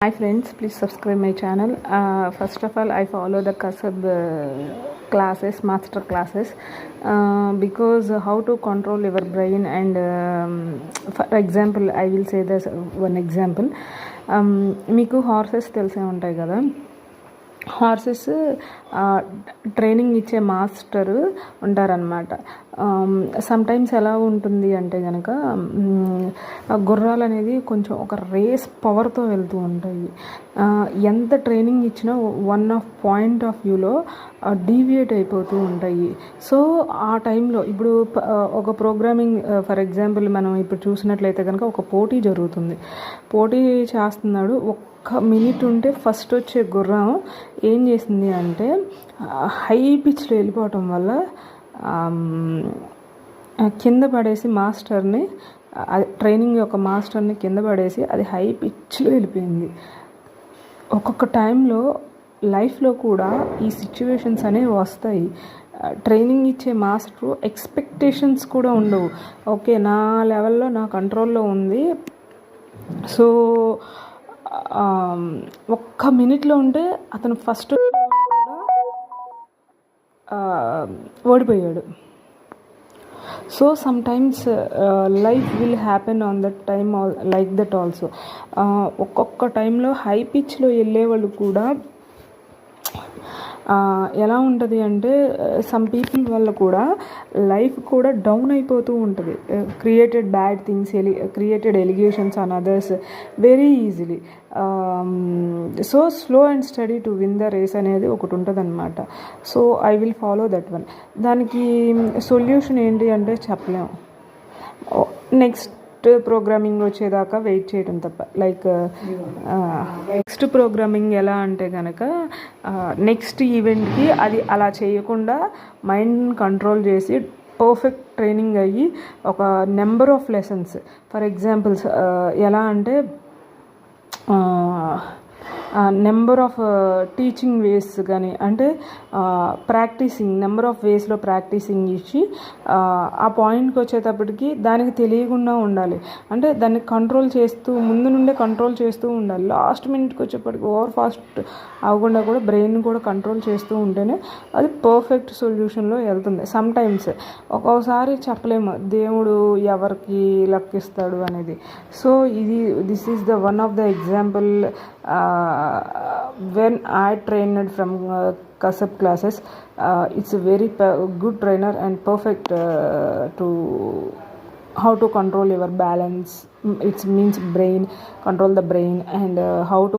Hi friends, please subscribe my channel. First of all, I follow the Kasab classes, master classes, because how to control your brain and for example, I will say this one example. మీకు horses తెలిసే ఉంటాయి కదా. Horses training ఇచ్చే master ఉంటారనమాట. Sometimes ఎలా ఉంటుంది అంటే కనుక గుర్రాలు అనేది కొంచెం ఒక రేస్ పవర్తో వెళ్తూ ఉంటాయి. ఎంత ట్రైనింగ్ ఇచ్చినా వన్ ఆఫ్ పాయింట్ ఆఫ్ వ్యూలో డీవియేట్ అయిపోతూ ఉంటాయి. సో ఆ టైంలో ఇప్పుడు ఒక ప్రోగ్రామింగ్ ఫర్ ఎగ్జాంపుల్ మనం ఇప్పుడు చూసినట్లయితే కనుక ఒక పోటీ జరుగుతుంది. పోటీ చేస్తున్నాడు. ఒక్క మినిట్ ఉంటే ఫస్ట్ వచ్చే గుర్రం ఏం చేసింది అంటే హై పిచ్లో వెళ్ళిపోవటం వల్ల కింద పడేసి మాస్టర్ని, ట్రైనింగ్ యొక్క మాస్టర్ని కింద పడేసి అది హై పిచ్లో వెళ్ళిపోయింది. ఒక్కొక్క టైంలో లైఫ్లో కూడా ఈ సిచ్యువేషన్స్ అనేవి వస్తాయి. ట్రైనింగ్ ఇచ్చే మాస్టరు ఎక్స్పెక్టేషన్స్ కూడా ఉండవు. ఓకే, నా లెవెల్లో నా కంట్రోల్లో ఉంది, సో ఒక్క మినిట్లో ఉంటే అతను ఫస్ట్ ఓడిపోయాడు. So sometimes life will happen on that time like that also. ఒక్కొక్క టైంలో హై పిచ్లో వెళ్ళే వాళ్ళు కూడా ఎలా ఉంటుంది అంటే సమ్ పీపుల్ వల్ల కూడా లైఫ్ కూడా డౌన్ అయిపోతూ ఉంటుంది. Created bad things, created allegations on others very easily. So slow and steady to win the race అనేది ఒకటి ఉంటుంది అనమాట. So I will follow that one. దానికి సొల్యూషన్ ఏంటి అంటే చెప్పలేము. నెక్స్ట్ ప్రోగ్రామింగ్ వచ్చేదాకా వెయిట్ చేయడం తప్ప. లైక్ నెక్స్ట్ ప్రోగ్రామింగ్ ఎలా అంటే కనుక నెక్స్ట్ ఈవెంట్కి అది అలా చేయకుండా మైండ్ని కంట్రోల్ చేసి పర్ఫెక్ట్ ట్రైనింగ్ అయ్యి ఒక number of lessons, for examples ఎలా అంటే నెంబర్ ఆఫ్ టీచింగ్ వేస్ కానీ, అంటే ప్రాక్టీసింగ్ నెంబర్ ఆఫ్ వేస్లో ప్రాక్టీసింగ్ ఇచ్చి ఆ పాయింట్కి వచ్చేటప్పటికి దానికి తెలియకుండా ఉండాలి. అంటే దాన్ని కంట్రోల్ చేస్తూ ముందు నుండే కంట్రోల్ చేస్తూ ఉండాలి. లాస్ట్ మినిట్కి వచ్చేప్పటికి ఓవర్ ఫాస్ట్ అవ్వకుండా కూడా బ్రెయిన్ కూడా కంట్రోల్ చేస్తూ ఉంటేనే అది పర్ఫెక్ట్ సొల్యూషన్లో వెళ్తుంది. సమ్టైమ్స్ ఒక్కోసారి చెప్పలేము దేవుడు ఎవరికి లక్కిస్తాడు అనేది. So this is the one of the example when I trained from Kasab classes. It's a very good trainer and perfect to how to control your balance. It means brain, control the brain, and how to